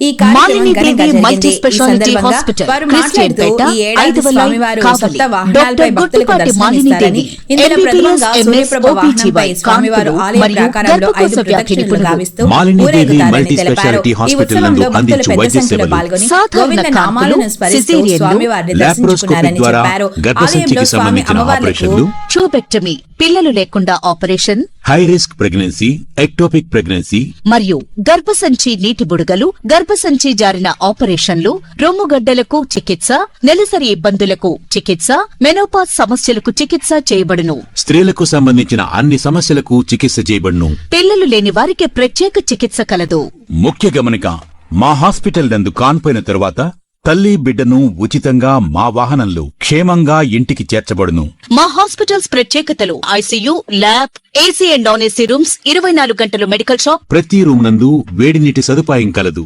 ఈ కార్యక్రమం ఘనంగా జరిగింది. ఈ సందర్భంగా వారు మాట్లాడుతూ ఈ ఏడాది స్వామివారు సప్త వాహనాలపై భక్తులకు దర్శనమిస్తారని, ఇందులో ప్రథమంగా సూర్యప్రభ వాహనంపై స్వామివారు ఆలయ ప్రాకారంలో 5 ప్రదక్షిణలు గావిస్తూ ఊరేగుతారని తెలిపారు. ఈ ఉత్సవంలో భక్తులు పెద్ద సంఖ్యలో పాల్గొని గోవింద నామాలను స్మరిస్తూ స్వామివారిని దర్శించుకున్నారని చెప్పారు. ఆలయంలో స్వామి అమ్మవార్లకు ట్యూబెక్టమీ, పిల్లలు లేకుండా operation, high risk pregnancy, ectopic pregnancy మరియు గర్భసంచి నీటి బుడగలు, గర్భసంచి జారిన ఆపరేషన్లు, రొమ్ముగడ్డలకు చికిత్స, నెలసరి ఇబ్బందులకు చికిత్స, మెనోపాజ్ సమస్యలకు చికిత్స చేయబడును. స్త్రీలకు సంబంధించిన అన్ని సమస్యలకు చికిత్స చేయబడును. పిల్లలు లేని వారికి ప్రత్యేక చికిత్స కలదు. ముఖ్య గమనిక, మా హాస్పిటల్ నందు కాన్పోయిన తరువాత తల్లి బిడ్డను ఉచితంగా మా వాహనంలో క్షేమంగా ఇంటికి చేర్చబడును. మా హాస్పిటల్స్ ప్రత్యేకతలు: ICU, lab, AC and non AC rooms, 24 గంటలు మెడికల్ షాప్, ప్రతి రూమ్ నందు వేడి నీటి సదుపాయం కలదు.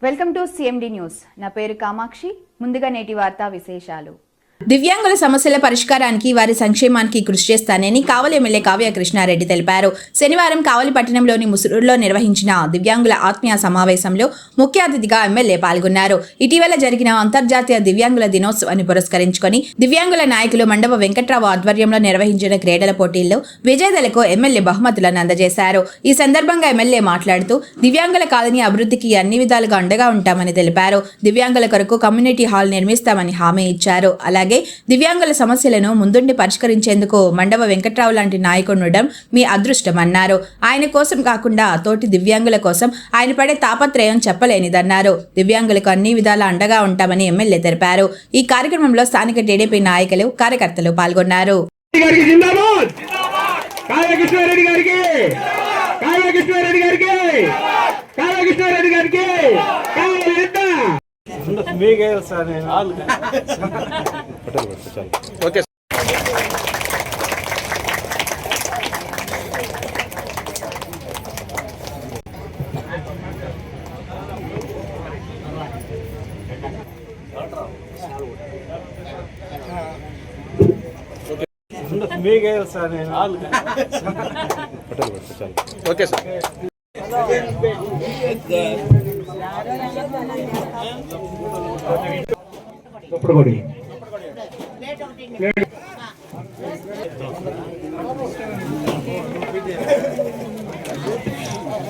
Welcome to CMD news. నా పేరు కామాక్షి. ముందుగా నేటి వార్తా విశేషాలు. దివ్యాంగుల సమస్యల పరిష్కారానికి, వారి సంక్షేమానికి కృషి చేస్తానని కావలి ఎమ్మెల్యే కావ్య కృష్ణారెడ్డి తెలిపారు. శనివారం కావలి పట్టణంలోని ముసురులో నిర్వహించిన దివ్యాంగుల ఆత్మీయ సమావేశంలో ముఖ్య అతిథిగా ఎమ్మెల్యే పాల్గొన్నారు. ఇటీవల జరిగిన అంతర్జాతీయ దివ్యాంగుల దినోత్సవాన్ని పురస్కరించుకొని దివ్యాంగుల నాయకులు మండవ వెంకట్రావు ఆధ్వర్యంలో నిర్వహించిన క్రీడల పోటీల్లో విజేతలకు ఎమ్మెల్యే బహుమతులను అందజేశారు. ఈ సందర్భంగా ఎమ్మెల్యే మాట్లాడుతూ దివ్యాంగుల కాలనీ అభివృద్ధికి అన్ని విధాలుగా అండగా ఉంటామని తెలిపారు. దివ్యాంగుల కొరకు కమ్యూనిటీ హాల్ నిర్మిస్తామని హామీ ఇచ్చారు. అలాగే దివ్యాంగుల సమస్యలను ముందుండి పరిష్కరించేందుకు మండవ వెంకట్రావు లాంటి నాయకుడు ఉండడం మీ అదృష్టమన్నారు. ఆయన కోసం కాకుండా తోటి దివ్యాంగుల కోసం ఆయన పడే తాపత్రయం చెప్పలేనిదన్నారు. దివ్యాంగులకు అన్ని విధాల అండగా ఉంటామని ఎమ్మెల్యే తెలిపారు. ఈ కార్యక్రమంలో స్థానిక టీడీపీ నాయకులు, కార్యకర్తలు పాల్గొన్నారు. Okay. Okay sir.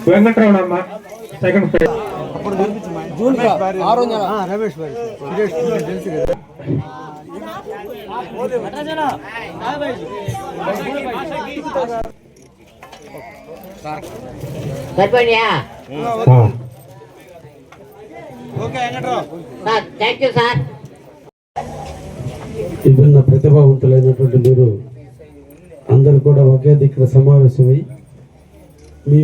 Venkataramanamma second prize. Ramesh తెలుసు కదా. విభిన్న ప్రతిభావంతులైనటువంటి మీరు అందరూ కూడా ఒకే దిక్కున సమావేశమై మీ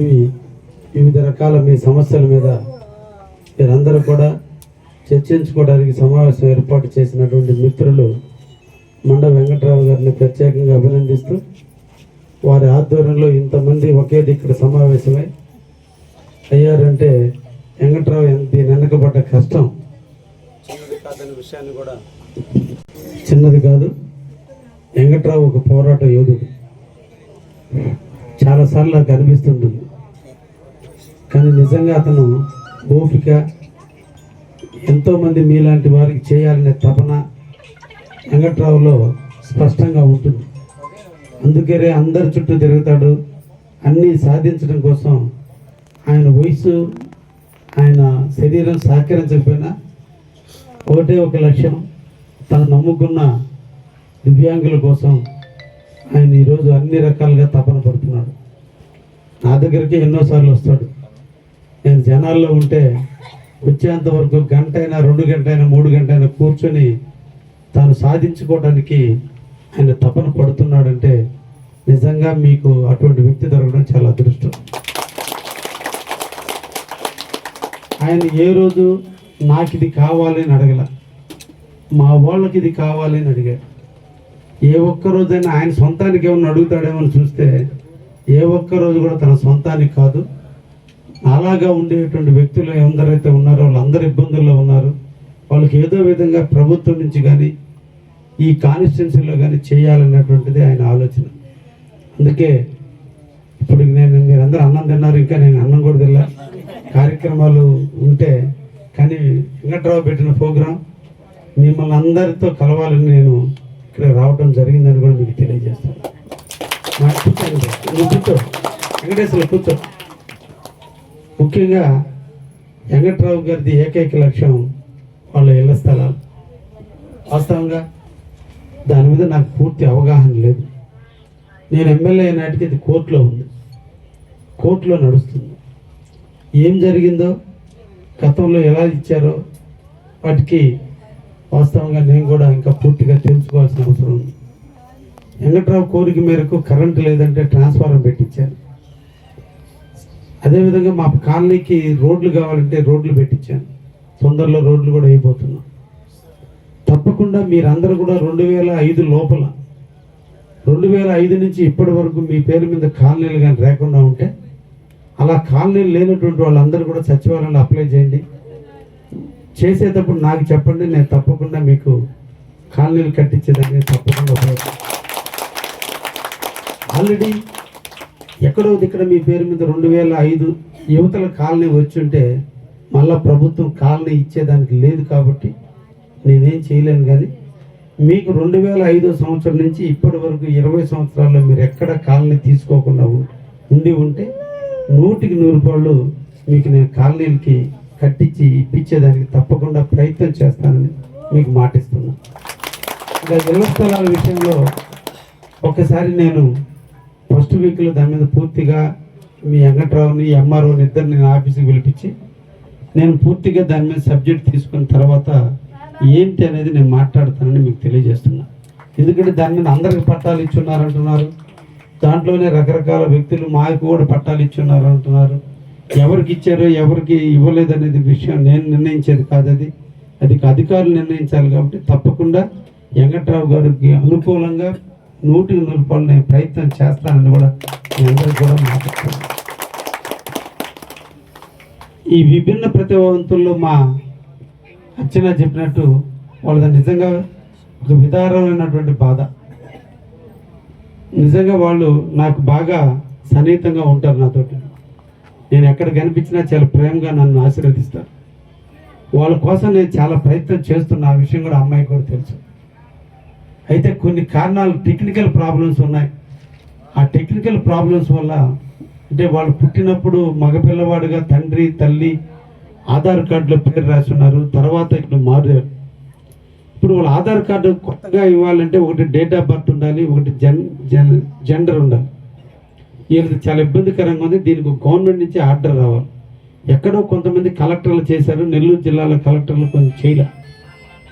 వివిధ రకాల మీ సమస్యల మీద మీరందరూ కూడా చర్చించుకోవడానికి సమావేశం ఏర్పాటు చేసినటువంటి మిత్రులు మండ వెంకట్రావు గారిని ప్రత్యేకంగా అభినందిస్తూ, వారి ఆధ్వర్యంలో ఇంతమంది ఒకే దిక్కున సమావేశమై అయ్యారంటే వెంకట్రావు దీని వెనకబడ్డ కష్టం చిన్నది కాదనే విషయాన్ని కూడా, చిన్నది కాదు. వెంకట్రావు ఒక పోరాట యోధుడు. చాలాసార్లు నాకు అనిపిస్తుంటుంది, కానీ నిజంగా అతను ఓపిక, ఎంతోమంది మీలాంటి వారికి చేయాలనే తపన వెంకట్రావులో స్పష్టంగా ఉంటుంది. అందుకనే అందరి చుట్టూ తిరుగుతాడు. అన్నీ సాధించడం కోసం ఆయన వయసు, ఆయన శరీరం సహకరించకపోయినా ఒకటే ఒక లక్ష్యం, తను నమ్ముకున్న దివ్యాంగుల కోసం ఆయన ఈరోజు అన్ని రకాలుగా తపన పడుతున్నాడు. నా దగ్గరికి ఎన్నోసార్లు వస్తాడు. నేను జనాల్లో ఉంటే వచ్చేంత వరకు గంట అయినా, 2 గంటైనా, 3 గంటైనా కూర్చొని తాను సాధించుకోవడానికి ఆయన తపన పడుతున్నాడంటే నిజంగా మీకు అటువంటి వ్యక్తి దొరకడం చాలా అదృష్టం. ఆయన ఏ రోజు నాకు ఇది కావాలి అని అడగల, మా వాళ్ళకి ఇది కావాలి అని అడిగాడు. ఏ ఒక్కరోజైనా ఆయన సొంతానికి ఏమన్నా అడుగుతాడేమో అని చూస్తే ఏ ఒక్కరోజు కూడా తన సొంతానికి కాదు. అలాగా ఉండేటువంటి వ్యక్తులు ఎందరైతే ఉన్నారో వాళ్ళందరూ ఇబ్బందుల్లో ఉన్నారు. వాళ్ళకి ఏదో విధంగా ప్రభుత్వం నుంచి కానీ ఈ కాన్స్టిట్యున్సీలో కానీ చేయాలన్నటువంటిది ఆయన ఆలోచన. అందుకే ఇప్పుడు మీరందరూ అన్నం తిన్నారు, ఇంకా నేను అన్నం కూడా తిన్నా. కార్యక్రమాలు ఉంటే కానీ వెంకట్రావు పెట్టిన ప్రోగ్రాం మిమ్మల్ని అందరితో కలవాలని నేను ఇక్కడ రావడం జరిగిందని కూడా మీకు తెలియజేస్తాను. కూర్చో వెంకటేశ్వర కూర్చో. ముఖ్యంగా వెంకట్రావు గారిది ఏకైక లక్ష్యం వాళ్ళ ఇళ్ల స్థలాలు. వాస్తవంగా దాని మీద నాకు పూర్తి అవగాహన లేదు. నేను ఎమ్మెల్యే నాటికి ఇది కోర్టులో ఉంది, కోర్టులో నడుస్తుంది. ఏం జరిగిందో గతంలో ఎలా ఇచ్చారో వాటికి వాస్తవంగా నేను కూడా ఇంకా పూర్తిగా తెలుసుకోవాల్సిన అవసరం ఉంది. వెంకట్రావు కోరిక మేరకు కరెంటు లేదంటే ట్రాన్స్ఫార్మర్ పెట్టించాను. అదేవిధంగా మా కాలనీకి రోడ్లు కావాలంటే రోడ్లు పెట్టించాను. తొందరలో రోడ్లు కూడా అయిపోతున్నాం. తప్పకుండా మీరందరూ కూడా 2005 లోపల 2005 నుంచి ఇప్పటి వరకు మీ పేరు మీద కాలనీలు కానీ లేకుండా ఉంటే అలా కాలనీలు లేనటువంటి వాళ్ళందరూ కూడా సచివాలయంలో అప్లై చేయండి. చేసేటప్పుడు నాకు చెప్పండి, నేను తప్పకుండా మీకు కాలనీలు కట్టించేదాన్ని తప్పకుండా ఉపయోగపడతాను. ఆల్రెడీ ఎక్కడో ఇక్కడ మీ పేరు మీద 2005 యువతల కాలనీ వచ్చి ఉంటే మళ్ళా ప్రభుత్వం కాలనీ ఇచ్చేదానికి లేదు కాబట్టి నేనేం చేయలేను. కానీ మీకు 2005 సంవత్సరం నుంచి ఇప్పటి వరకు 20 సంవత్సరాల్లో మీరు ఎక్కడ కాలనీ తీసుకోకుండా ఉండి ఉంటే 100కి 100 రూపాయలు మీకు నేను కాలనీలకి కట్టించి ఇప్పించేదానికి తప్పకుండా ప్రయత్నం చేస్తానని మీకు మాటిస్తున్నాను. ఇంకా ఇళ్ల స్థలాల విషయంలో ఒకసారి నేను ఫస్ట్ వీక్లో దాని మీద పూర్తిగా మీ వెంకట్రావుని ఎంఆర్ఓని ఇద్దరు నేను ఆఫీస్కి పిలిపించి నేను పూర్తిగా దాని మీద సబ్జెక్ట్ తీసుకున్న తర్వాత ఏంటి అనేది నేను మాట్లాడతానని మీకు తెలియజేస్తున్నా. ఎందుకంటే దాని మీద అందరికి పట్టాలు ఇచ్చున్నారంటున్నారు, దాంట్లోనే రకరకాల వ్యక్తులు మాకు కూడా పట్టాలు ఇచ్చున్నారు అంటున్నారు. ఎవరికి ఇచ్చారో ఎవరికి ఇవ్వలేదు అనేది విషయం నేను నిర్ణయించేది కాదు. అది అధికారులు నిర్ణయించాలి. కాబట్టి తప్పకుండా వెంకట్రావు గారికి అనుకూలంగా 100కి 100 రూపాయలు నేను ప్రయత్నం చేస్తానని కూడా మీ అందరికి కూడా మాట్లాడుతున్నాను. ఈ విభిన్న ప్రతిభావంతుల్లో మా అర్చన చెప్పినట్టు వాళ్ళది నిజంగా ఒక విధానమైనటువంటి బాధ. నిజంగా వాళ్ళు నాకు బాగా సన్నిహితంగా ఉంటారు. నాతోటి నేను ఎక్కడ కనిపించినా చాలా ప్రేమగా నన్ను ఆశీర్వదిస్తారు. వాళ్ళ కోసం నేను చాలా ప్రయత్నం చేస్తున్నా. ఆ విషయం కూడా అమ్మాయికి కూడా తెలుసు. అయితే కొన్ని కారణాలు టెక్నికల్ ప్రాబ్లమ్స్ ఉన్నాయి. ఆ టెక్నికల్ ప్రాబ్లమ్స్ వల్ల అంటే వాళ్ళు పుట్టినప్పుడు మగపిల్లవాడుగా తండ్రి తల్లి ఆధార్ కార్డులో పేరు రాస్తున్నారు, తర్వాత ఇప్పుడు మారారు. ఇప్పుడు వాళ్ళ ఆధార్ కార్డు కొత్తగా ఇవ్వాలంటే ఒకటి డేట్ ఆఫ్ బర్త్ ఉండాలి, ఒకటి జెండర్ ఉండాలి. వీళ్ళకి చాలా ఇబ్బందికరంగా ఉంది. దీనికి గవర్నమెంట్ నుంచి ఆర్డర్ రావాలి. ఎక్కడో కొంతమంది కలెక్టర్లు చేశారు, నెల్లూరు జిల్లాలో కలెక్టర్లు కొంచెం చేయలే.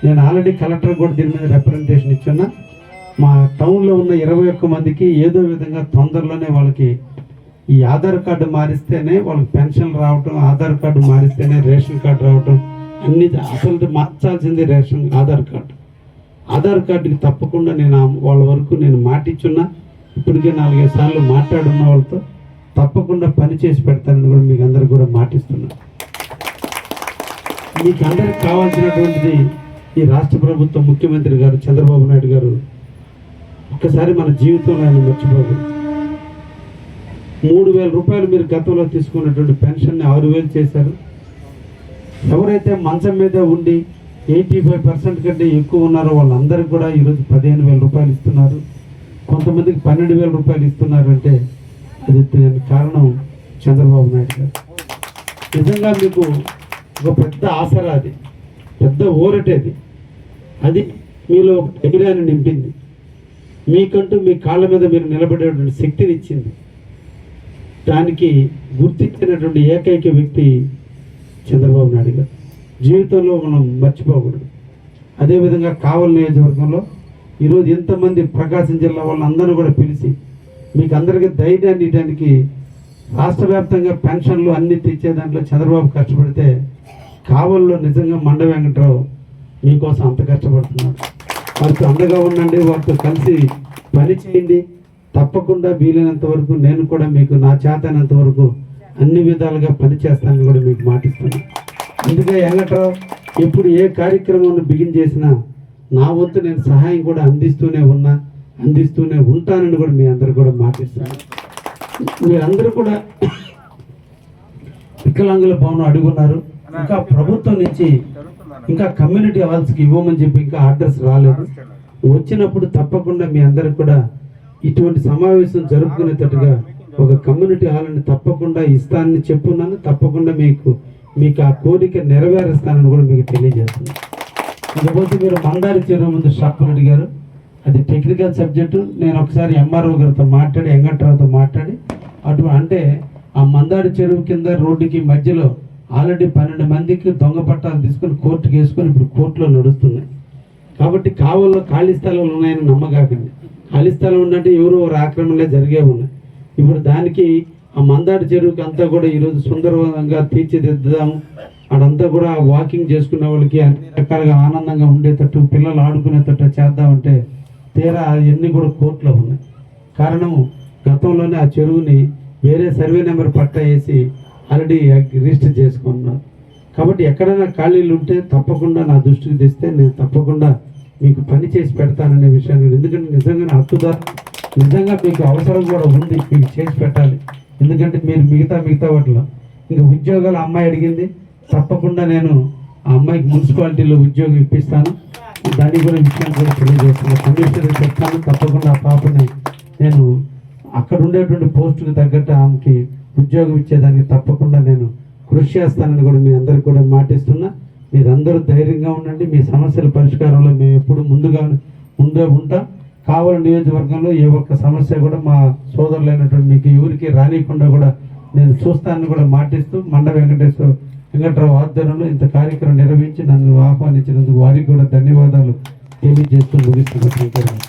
నేను ఆల్రెడీ కలెక్టర్ కూడా దీని మీద రిప్రజెంటేషన్ ఇచ్చున్నా. మా టౌన్లో ఉన్న 21 మందికి ఏదో విధంగా తొందరలోనే వాళ్ళకి ఈ ఆధార్ కార్డు మారిస్తేనే వాళ్ళకి పెన్షన్ రావటం, ఆధార్ కార్డు మారిస్తేనే రేషన్ కార్డు రావటం, అన్ని అసలు మార్చాల్సింది ఆధార్ కార్డు. ఆధార్ కార్డుకి తప్పకుండా నేను వాళ్ళ వరకు నేను మాటిచ్చున్నా. ఇప్పటికే 4-5 సార్లు మాట్లాడున్న వాళ్ళతో తప్పకుండా పని చేసి పెడతానని కూడా మీకు అందరికి కూడా మాటిస్తున్నాను. మీకు అందరికి కావాల్సినటువంటిది ఈ రాష్ట్ర ప్రభుత్వం ముఖ్యమంత్రి గారు చంద్రబాబు నాయుడు గారు ఒక్కసారి మన జీవితంలో ఆయన మర్చిపోకూడదు. 3,000 రూపాయలు మీరు గతంలో తీసుకున్నటువంటి పెన్షన్ని 6,000 చేశారు. ఎవరైతే మంచం మీద ఉండి 85% కంటే ఎక్కువ ఉన్నారో వాళ్ళందరికీ కూడా ఈరోజు 15,000 రూపాయలు ఇస్తున్నారు. కొంతమందికి 12,000 రూపాయలు ఇస్తున్నారు. అంటే అది కారణం చంద్రబాబు నాయుడు గారు. నిజంగా మీకు ఒక పెద్ద ఆసరా, అది పెద్ద ఊరటేది. అది మీలో ఒక ధైర్యాన్ని నింపింది. మీకంటూ మీ కాళ్ళ మీద మీరు నిలబడేటువంటి శక్తిని ఇచ్చింది. దానికి గుర్తించినటువంటి ఏకైక వ్యక్తి చంద్రబాబు నాయుడు గారు. జీవితంలో మనం మర్చిపోకూడదు. అదేవిధంగా కావలి నియోజకవర్గంలో ఈరోజు ఎంతమంది ప్రకాశం జిల్లా వాళ్ళందరూ కూడా పిలిచి మీకు అందరికీ ధైర్యాన్ని ఇవ్వడానికి రాష్ట్ర వ్యాప్తంగా పెన్షన్లు అన్ని తెచ్చే దాంట్లో చంద్రబాబు కష్టపడితే కావల్లో నిజంగా మండ వెంకట్రావు మీకోసం అంత కష్టపడుతున్నారు. వారితో అండగా ఉండండి, వారితో కలిసి పని చేయండి. తప్పకుండా వీలైనంత వరకు నేను కూడా మీకు నా చేతనంత వరకు అన్ని విధాలుగా పనిచేస్తానని కూడా మీకు మాటిస్తున్నాను. అందుకే వెంకట్రావు ఎప్పుడు ఏ కార్యక్రమాన్ని బిగిన్ చేసినా నా వంతు నేను సహాయం కూడా అందిస్తూనే ఉంటానని కూడా మీ అందరు కూడా మాటిస్తాను. మీరందరూ కూడా వికలాంగుల భవనం అడుగున్నారు. ఇంకా ప్రభుత్వం నుంచి ఇంకా కమ్యూనిటీ హాల్స్కి ఇవ్వమని చెప్పి ఇంకా ఆర్డర్స్ రాలేదు. వచ్చినప్పుడు తప్పకుండా మీ అందరికి కూడా ఇటువంటి సమావేశం జరుపుకునేటట్టుగా ఒక కమ్యూనిటీ హాల్ని తప్పకుండా ఇస్తానని చెప్పున్నాను. తప్పకుండా మీకు ఆ కోరిక నెరవేరుస్తానని కూడా మీకు తెలియజేస్తున్నాను. ఇకపోతే మీరు మందారి చెరువు ముందు షాపులు అడిగారు. అది టెక్నికల్ సబ్జెక్టు. నేను ఒకసారి ఎంఆర్ఓ గారితో మాట్లాడి వెంకట్రావుతో మాట్లాడి అంటే ఆ మందాడి చెరువు కింద రోడ్డుకి మధ్యలో ఆల్రెడీ 12 మందికి దొంగ పట్టాలు తీసుకొని కోర్టుకి వేసుకొని ఇప్పుడు కోర్టులో నడుస్తున్నాయి. కాబట్టి కావల్లో ఖాళీ స్థలాలు ఉన్నాయని నమ్మకాకండి. ఖాళీ స్థలం ఉందంటే ఎవరో ఒక ఆక్రమణలే జరిగే ఉన్నాయి. ఇప్పుడు దానికి ఆ మందాడి చెరువుకి అంతా కూడా ఈరోజు సుందరంగా తీర్చిదిద్దాము. అడంతా కూడా వాకింగ్ చేసుకునే వాళ్ళకి అన్ని రకాలుగా ఆనందంగా ఉండేటట్టు, పిల్లలు ఆడుకునేటట్టు చేద్దామంటే తీరా అవన్నీ కూడా కోర్టులో ఉన్నాయి. కారణం గతంలోనే ఆ చెరువుని వేరే సర్వే నెంబర్ పట్టా వేసి ఆల్రెడీ రిజిస్టర్ చేసుకున్నారు. కాబట్టి ఎక్కడైనా ఖాళీలు ఉంటే తప్పకుండా నా దృష్టికి తెస్తే నేను తప్పకుండా మీకు పని చేసి పెడతాననే విషయాన్ని, ఎందుకంటే నిజంగా హక్కుదారు నిజంగా మీకు అవసరం కూడా ఉంది, మీకు చేసి పెట్టాలి. ఎందుకంటే మీరు మిగతా వాటిలో ఇంకా ఉద్యోగాలు అమ్మాయి అడిగింది, తప్పకుండా నేను ఆ అమ్మాయికి మున్సిపాలిటీలో ఉద్యోగం ఇప్పిస్తాను. దానికి కూడా విషయాన్ని కూడా తెలియజేస్తాను. కమిషనర్ చెప్తాను, తప్పకుండా ఆ పాపని నేను అక్కడ ఉండేటువంటి పోస్టుకు తగ్గట్టు ఆమెకి ఉద్యోగం ఇచ్చేదానికి తప్పకుండా నేను కృషి చేస్తానని కూడా మీ అందరికి కూడా మాటిస్తున్నా. మీరందరూ ధైర్యంగా ఉండండి. మీ సమస్యల పరిష్కారంలో మేము ఎప్పుడు ముందే ఉంటాం. కావలి నియోజకవర్గంలో ఏ ఒక్క సమస్య కూడా మా సోదరులైనటువంటి మీకు ఎవరికి రానియకుండా కూడా నేను చూస్తానని కూడా మాటిస్తూ మండ వెంకట్రావు ఆధ్వర్యంలో ఇంత కార్యక్రమం నిర్వహించి నన్ను ఆహ్వానించినందుకు వారికి కూడా ధన్యవాదాలు తెలియజేస్తూ ముగిస్తున్నాను.